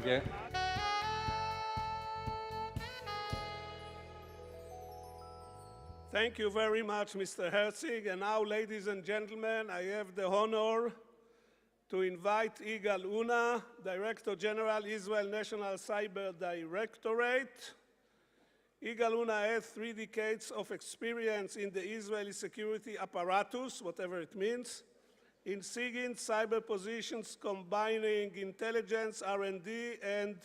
Yeah. Thank you very much, Mr. Herzig. And now, ladies and gentlemen, I have the honor to invite Yigal Unna, Director General, Israel National Cyber Directorate. Yigal Unna has 3 decades of experience in the Israeli security apparatus, whatever it means, in SIGINT cyber positions combining intelligence, R&D, and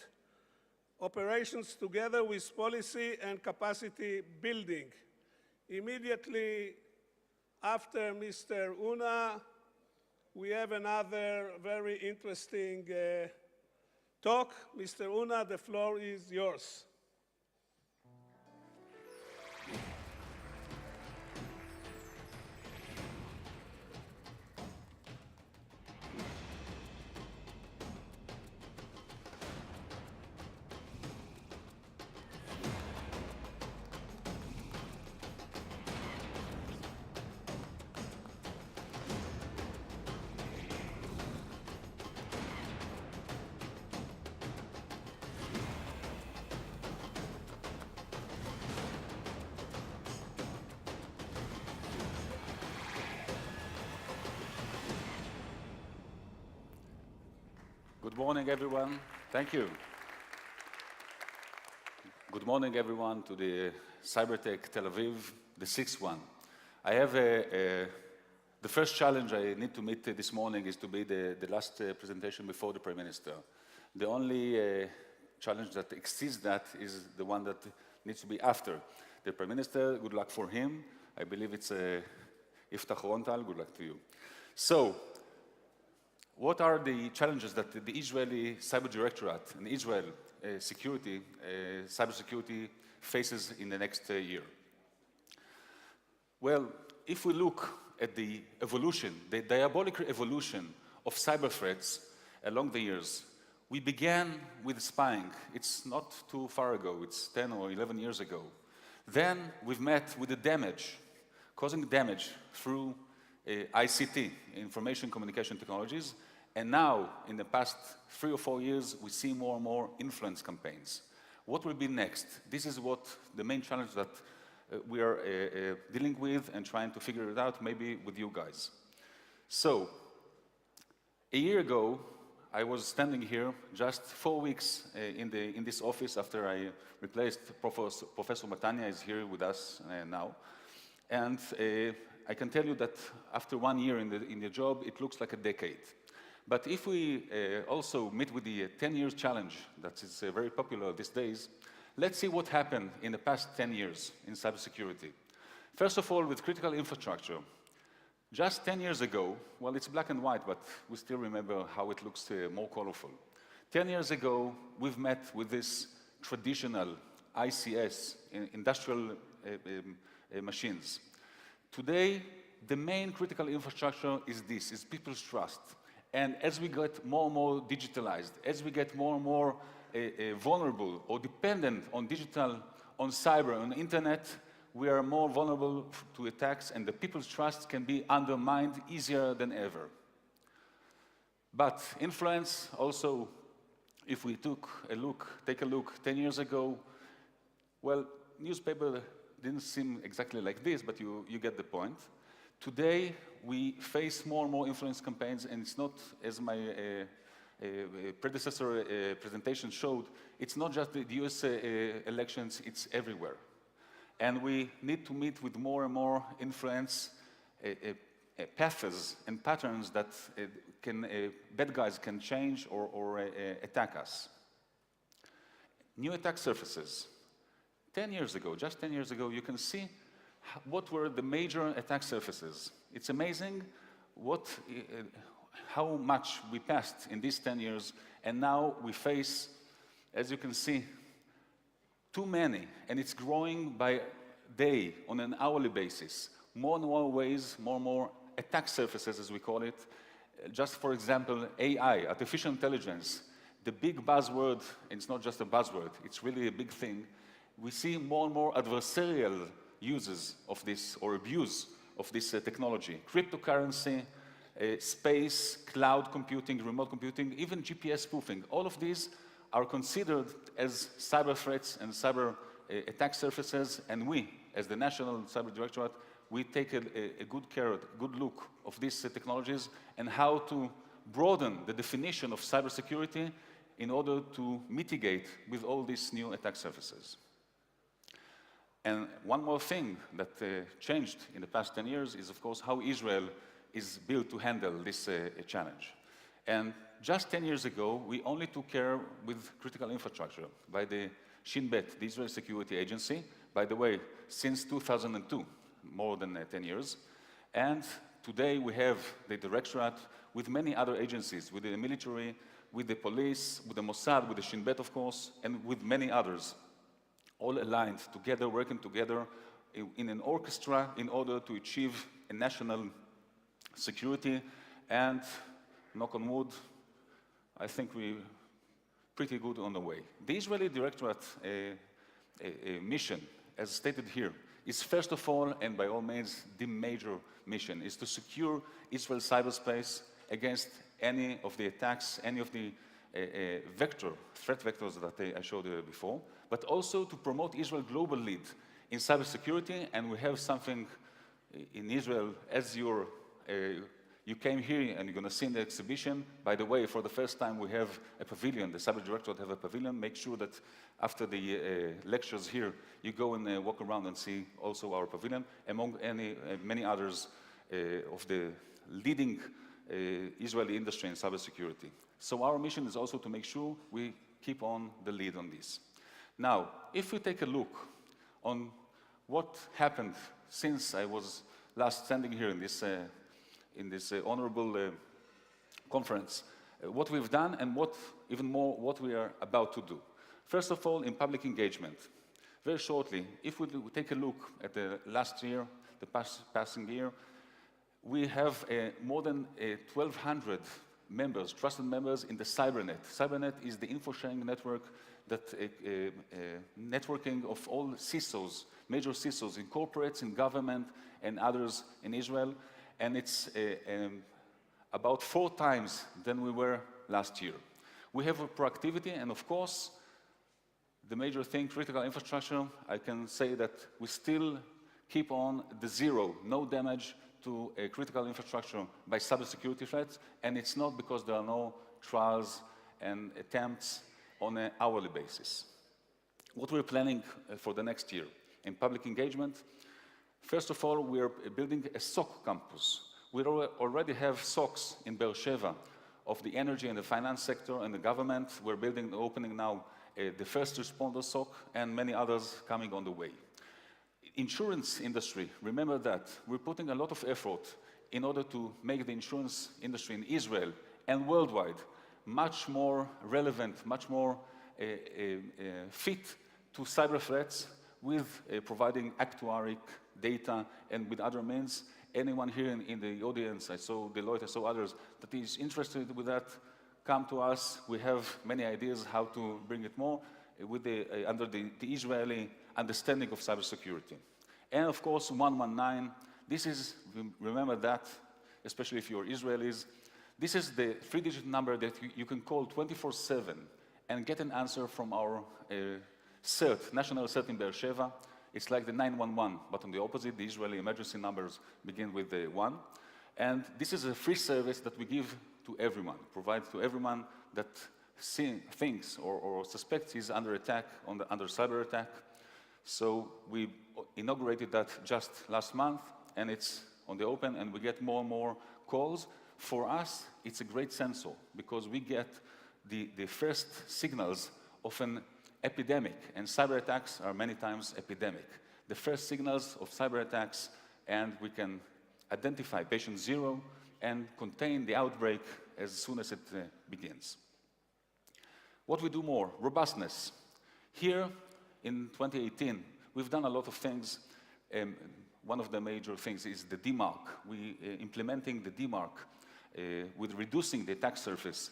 operations together with policy and capacity building. Immediately after Mr. Unna, we have another very interesting talk. Mr. Unna, the floor is yours. Good morning, everyone. Thank you. Good morning, everyone, to the Cybertech Tel Aviv, the 6th one. I have the first challenge I need to meet this morning is to be the last presentation before the Prime Minister. The only challenge that exceeds that is the one that needs to be after the Prime Minister. Good luck for him. I believe it's Iftach Rontal. Good luck to you. So, what are the challenges that the Israeli Cyber Directorate and Israel cybersecurity faces in the next year? Well, if we look at the evolution, the diabolical evolution of cyber threats along the years, we began with spying. It's not too far ago, it's 10 or 11 years ago. Then we've met with the damage, causing damage through ICT, information communication technologies, and now, in the past 3 or 4 years, we see more and more influence campaigns. What will be next? This is what the main challenge that we are dealing with and trying to figure it out, maybe with you guys. So, a year ago, I was standing here just 4 weeks in this office after I replaced Professor Matania is here with us now. And I can tell you that after 1 year in the job, it looks like a decade. But if we also meet with the 10 years challenge that is very popular these days, let's see what happened in the past 10 years in cybersecurity. First of all, with critical infrastructure. Just 10 years ago, well, it's black and white, but we still remember how it looks more colorful. 10 years ago, we've met with this traditional ICS, industrial machines. Today, the main critical infrastructure is people's trust. And as we get more and more digitalized, as we get more and more vulnerable or dependent on digital, on cyber, on the internet, we are more vulnerable to attacks, and the people's trust can be undermined easier than ever. But influence also, if we take a look 10 years ago, well, newspaper didn't seem exactly like this, but you get the point. Today, we face more and more influence campaigns, and it's not, as my predecessor presentation showed, it's not just the US elections, it's everywhere. And we need to meet with more and more influence paths and patterns that bad guys can change or attack us. New attack surfaces. 10 years ago, just 10 years ago, you can see what were the major attack surfaces. It's amazing how much we passed in these 10 years, and now we face, as you can see, too many, and it's growing by day, on an hourly basis. More and more ways, more and more attack surfaces, as we call it. Just for example, AI, artificial intelligence, the big buzzword, and it's not just a buzzword, it's really a big thing. We see more and more adversarial uses of this, or abuse of this technology. Cryptocurrency, space, cloud computing, remote computing, even GPS spoofing. All of these are considered as cyber threats and cyber attack surfaces, and we, as the National Cyber Directorate, we take a good look of these technologies and how to broaden the definition of cybersecurity in order to mitigate with all these new attack surfaces. And one more thing that changed in the past 10 years is, of course, how Israel is built to handle this challenge. And just 10 years ago, we only took care with critical infrastructure by the Shin Bet, the Israel Security Agency, by the way, since 2002, more than 10 years. And today we have the Directorate with many other agencies, with the military, with the police, with the Mossad, with the Shin Bet, of course, and with many others, all aligned together, working together in an orchestra in order to achieve a national security. And knock on wood, I think we're pretty good on the way. The Israeli Directorate mission, as stated here, is first of all, and by all means, the major mission, is to secure Israel's cyberspace against any of the attacks, any of the threat vectors that I showed you before, but also to promote Israel's global lead in cybersecurity. And we have something in Israel, as you came here and you're going to see in the exhibition. By the way, for the first time, we have a pavilion. The Cyber Directorate have a pavilion. Make sure that after the lectures here, you go and walk around and see also our pavilion, among many others of the leading Israeli industry in cybersecurity. So our mission is also to make sure we keep on the lead on this. Now, if we take a look on what happened since I was last standing here in this honorable conference, what we've done and even more what we are about to do. First of all, in public engagement. Very shortly, if we take a look at the last year, the passing year, we have more than 1,200 members, trusted members in the Cybernet. Cybernet is the info-sharing network that networking of all CISOs, major CISOs in corporates, in government, and others in Israel. And it's about 4 times than we were last year. We have a proactivity, and of course, the major thing, critical infrastructure, I can say that we still keep on the zero, no damage to a critical infrastructure by cybersecurity threats, and it's not because there are no trials and attempts on an hourly basis. What we're planning for the next year in public engagement, first of all, we're building a SOC campus. We already have SOCs in Be'er Sheva of the energy and the finance sector and the government. We're building, opening now the first responder SOC, and many others coming on the way. Insurance industry, remember that we're putting a lot of effort in order to make the insurance industry in Israel and worldwide much more relevant, much more fit to cyber threats with providing actuarial data and with other means. Anyone here in the audience, I saw Deloitte, I saw others, that is interested with that, come to us. We have many ideas how to bring it more with under the Israeli understanding of cybersecurity. And of course, 119, this is, remember that, especially if you're Israelis, this is the 3-digit number that you can call 24/7 and get an answer from our CERT, National CERT in Be'er Sheva. It's like the 911, but on the opposite, the Israeli emergency numbers begin with the 1. And this is a free service that we give to everyone, provide to everyone that thinks or suspects he's under attack, under cyber attack. So we inaugurated that just last month, and it's on the open, and we get more and more calls. For us, it's a great sensor, because we get the first signals of an epidemic, and cyber attacks are many times epidemic. The first signals of cyber attacks, and we can identify patient 0 and contain the outbreak as soon as it begins. What we do more? Robustness. Here in 2018, we've done a lot of things. One of the major things is the DMARC. We implementing the DMARC with reducing the attack surface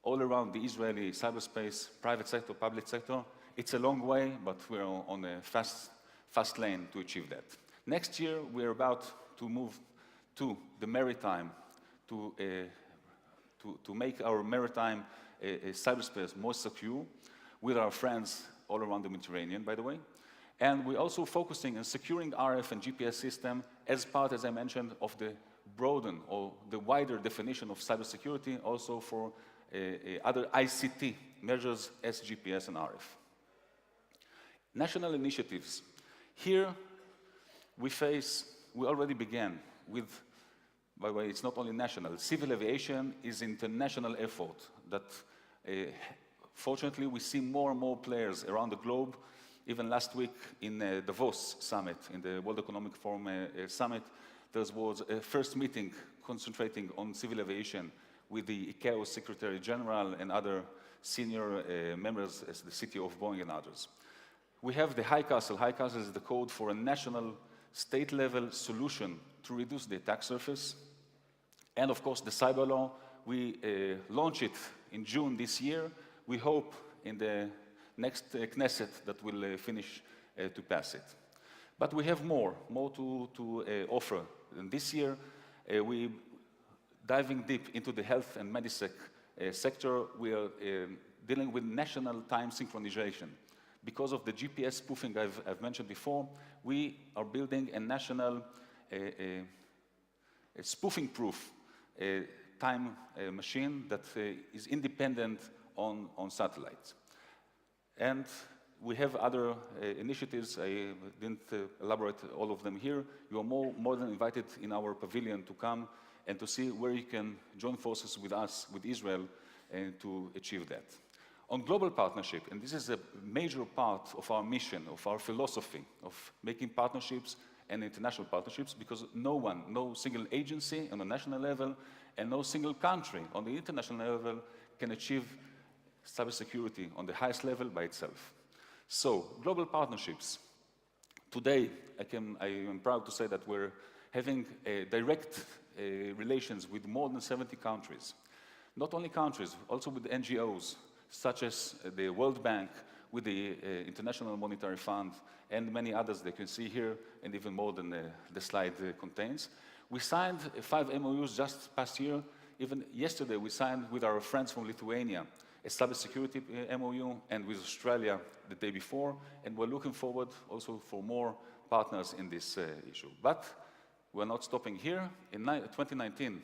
all around the Israeli cyberspace, private sector, public sector. It's a long way, but we're on a fast lane to achieve that. Next year, we're about to move to the maritime, to make our maritime cyberspace more secure with our friends all around the Mediterranean, by the way. And we're also focusing on securing RF and GPS system as part, as I mentioned, of the broaden or the wider definition of cybersecurity, also for other ICT measures as GPS and RF. National initiatives. Here, we already began with, by the way, it's not only national. Civil aviation is an international effort that, fortunately, we see more and more players around the globe. Even last week in Davos summit, in the World Economic Forum summit, there was a first meeting concentrating on civil aviation with the ICAO Secretary General and other senior members as the CTO of Boeing and others. We have the High Castle. High Castle is the code for a national state-level solution to reduce the attack surface. And of course, the cyber law, we launch it in June this year. We hope in the next Knesset that will finish to pass it. But we have more to offer. And this year, we diving deep into the health and medisec sector. We are dealing with national time synchronization. Because of the GPS spoofing I've mentioned before, we are building a national spoofing-proof time machine that is independent on satellites. And we have other initiatives. I didn't elaborate all of them here. You are more than invited in our pavilion to come and to see where you can join forces with us, with Israel, and to achieve that. On global partnership, and this is a major part of our mission, of our philosophy, of making partnerships and international partnerships, because no single agency on the national level and no single country on the international level can achieve cybersecurity on the highest level by itself. So, global partnerships. Today, I am proud to say that we're having direct relations with more than 70 countries. Not only countries, also with NGOs, such as the World Bank, with the International Monetary Fund, and many others that you can see here, and even more than the slide contains. We signed 5 MOUs just past year. Even yesterday, we signed with our friends from Lithuania a cybersecurity MOU, and with Australia the day before, and we're looking forward also for more partners in this issue. But we're not stopping here. In 2019,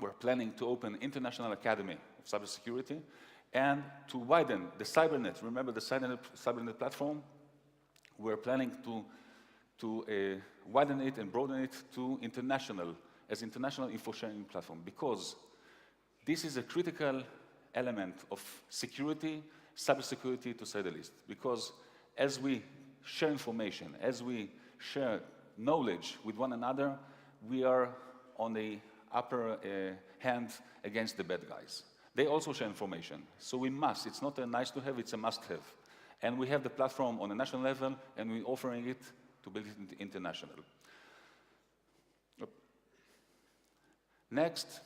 we're planning to open International Academy of Cybersecurity, and to widen the CyberNet. Remember the CyberNet platform? We're planning to widen it and broaden it to international info sharing platform, because this is a critical element of security, cybersecurity to say the least. Because as we share information, as we share knowledge with one another, we are on the upper hand against the bad guys. They also share information, so we must. It's not a nice to have, it's a must have. And we have the platform on a national level, and we're offering it to build it international. Next,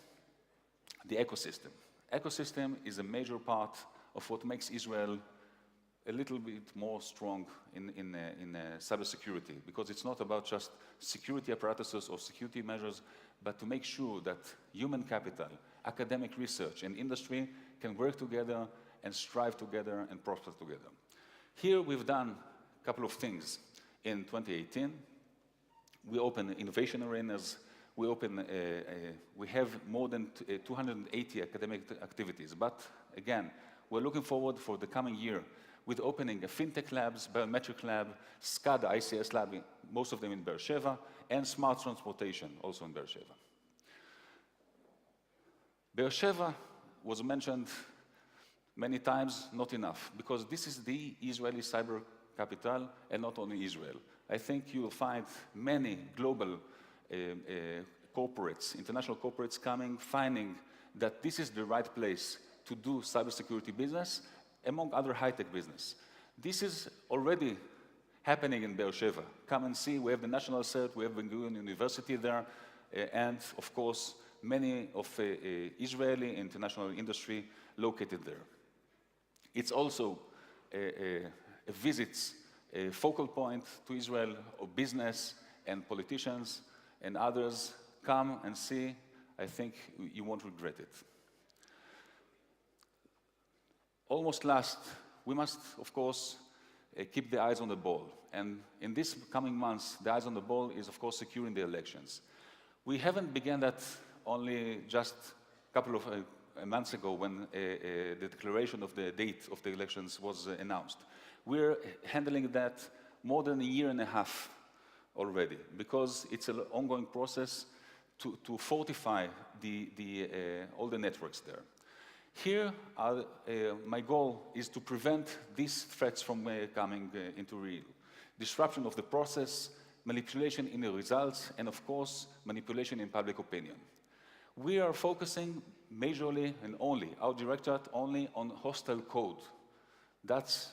the ecosystem. Ecosystem is a major part of what makes Israel a little bit more strong in cybersecurity, because it's not about just security apparatuses or security measures, but to make sure that human capital, academic research, and industry can work together and strive together and prosper together. Here we've done a couple of things. In 2018, we opened innovation arenas. We have more than 280 academic activities. But again, we're looking forward for the coming year with opening a fintech labs, biometric lab, SCADA, ICS lab, most of them in Beersheba, and smart transportation, also in Beersheba. Beersheba was mentioned many times, not enough, because this is the Israeli cyber capital, and not only Israel. I think you will find many global corporates, international corporates coming, finding that this is the right place to do cybersecurity business, among other high-tech business. This is already happening in Beersheba. Come and see, we have the National Cert, we have Ben-Gurion University there, and of course, many of Israeli international industry located there. It's also a focal point to Israel of business and politicians and others. Come and see. I think you won't regret it. almost last, we must, of course, keep the eyes on the ball. And in these coming months, the eyes on the ball is, of course, securing the elections. We haven't begun that only just a couple of months ago when the declaration of the date of the elections was announced. We're handling that more than a year and a half already, because it's an ongoing process to fortify all the networks there. Here, my goal is to prevent these threats from coming into real. Disruption of the process, manipulation in the results, and of course, manipulation in public opinion. We are focusing majorly and only, our directorate only on hostile code. That's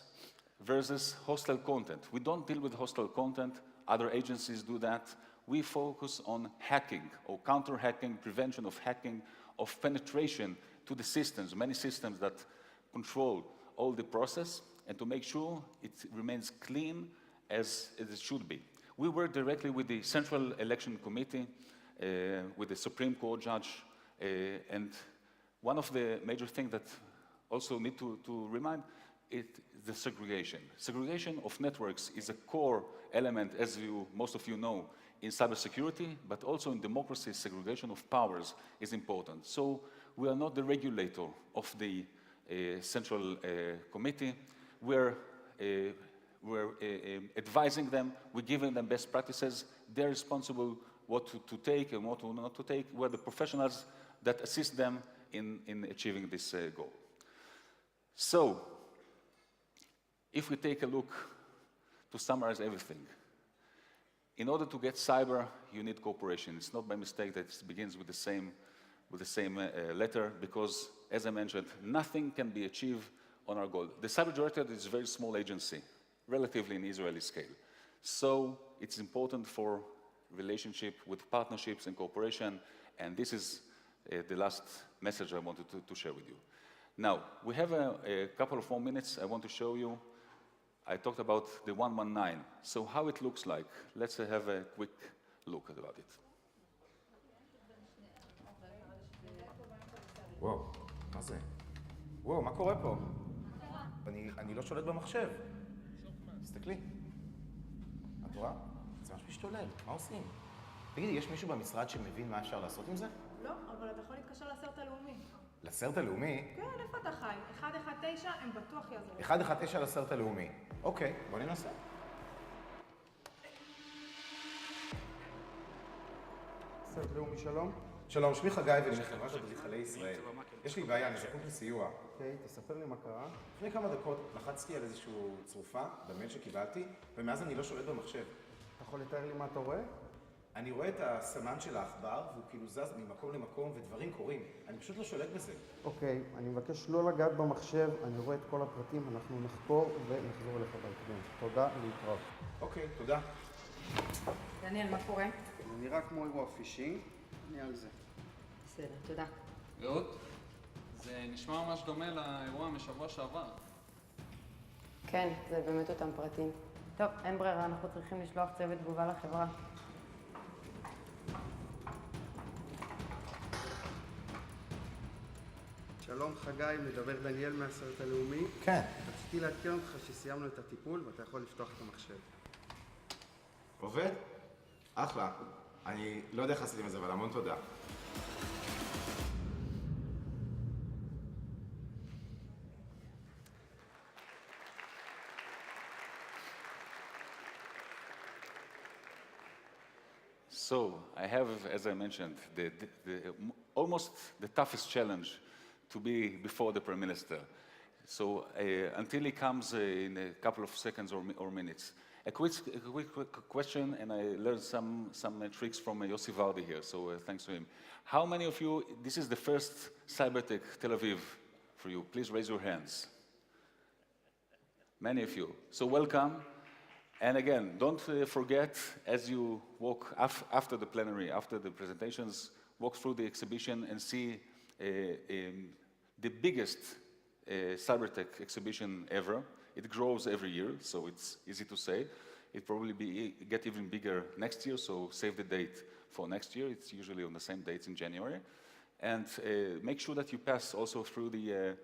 versus hostile content. We don't deal with hostile content, other agencies do that. We focus on hacking or counter-hacking, prevention of hacking, of penetration to the systems, many systems that control all the process, and to make sure it remains clean as it should be. We work directly with the Central Election Committee, with the Supreme Court judge, and one of the major things that also need to remind is the segregation. Segregation of networks is a core element, as most of you know, in cybersecurity, but also in democracy, segregation of powers is important. So we are not the regulator of the Central Committee. We're advising them, we're giving them best practices. They're responsible what to take and what not to take. We're the professionals that assist them in achieving this goal. So, if we take a look to summarize everything, in order to get cyber, you need cooperation. It's not by mistake that it begins with the same letter, because, as I mentioned, nothing can be achieved on our goal. The Cyber Directorate is a very small agency, relatively in Israeli scale. So it's important for relationship with partnerships and cooperation, and this is the last message I wanted to share with you. Now, we have a couple of more minutes. I want to show you. I talked about the 119. So how it looks like. Let's have a quick look about it. וואו, מה זה? וואו, מה קורה פה? אני לא שולט במחשב. תסתכלי. את רואה? זה ממש משתולל. מה עושים? תגידי, יש מישהו במשרד שמבין מה אפשר לעשות עם זה? לא, אבל אתה יכול להתקשר לסרט הלאומי. לסרט הלאומי? כן, איפה אתה חי? 119, הם בטוח יעזרו. 119 לסרט הלאומי. אוקיי, בוא ננסה. סרט לאומי, שלום. שלום, שמי חגי ואני מחברת אדריכלי ישראל. יש לי בעיה, אני זקוק לסיוע. אוקיי, תספר לי מה קרה. לפני כמה דקות לחצתי על איזושהי צרופה במייל שקיבלתי, ומאז אני לא שולט במחשב. אתה יכול לתאר לי מה אתה רואה? אני רואה את הסמן של העכבר, והוא כאילו זז ממקום למקום, ודברים קורים. אני פשוט לא שולט בזה. אוקיי, אני מבקש לא לגעת במחשב, אני רואה את כל הפרטים, אנחנו נחקור ונחזור אליך בהקדם. תודה, להתראות. אוקיי, תודה. דניאל, מה קורה? זה נראה כמו אירוע פישינג, אני על זה. בסדר, תודה. רעות, זה נשמע ממש דומה לאירוע משבוע שעבר. כן, זה באמת אותם פרטים. טוב, אין ברירה, אנחנו צריכים לשלוח צוות תגובה לחברה. שלום חגי, מדבר דניאל מהסרט הלאומי. כן. רציתי לעדכן אותך שסיימנו את הטיפול ואתה יכול לפתוח את המחשב. עובד? אחלה. אני לא יודע איך עשיתי עם זה, אבל המון תודה. So, I have, as I mentioned, almost the toughest challenge to be before the Prime Minister. So, until he comes in a couple of seconds or minutes. A quick question, and I learned some tricks from Yossi Vardi here, so thanks to him. How many of you, this is the first Cybertech Tel Aviv for you? Please raise your hands. Many of you. So welcome. And again, don't forget, as you walk after the plenary, after the presentations, walk through the exhibition and see the biggest Cybertech exhibition ever. It grows every year, so it's easy to say. It probably get even bigger next year, so save the date for next year. It's usually on the same dates in January. And make sure that you pass also through the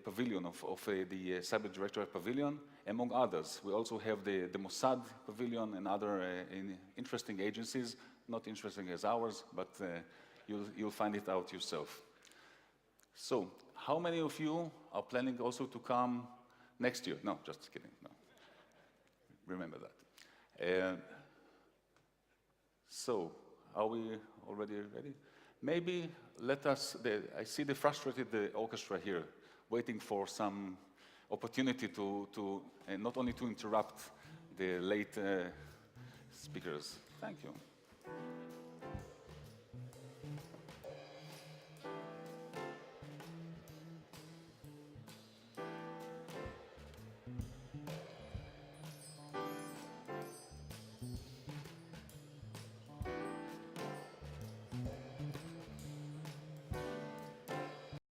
pavilion of the Cyber Directorate Pavilion, among others. We also have the Mossad Pavilion and other interesting agencies, not interesting as ours, but you'll find it out yourself. So, how many of you are planning also to come next year? No, just kidding, no. Remember that. So, are we already ready? Maybe let us, I see the frustrated orchestra here, waiting for some opportunity to not only to interrupt the late speakers. Thank you.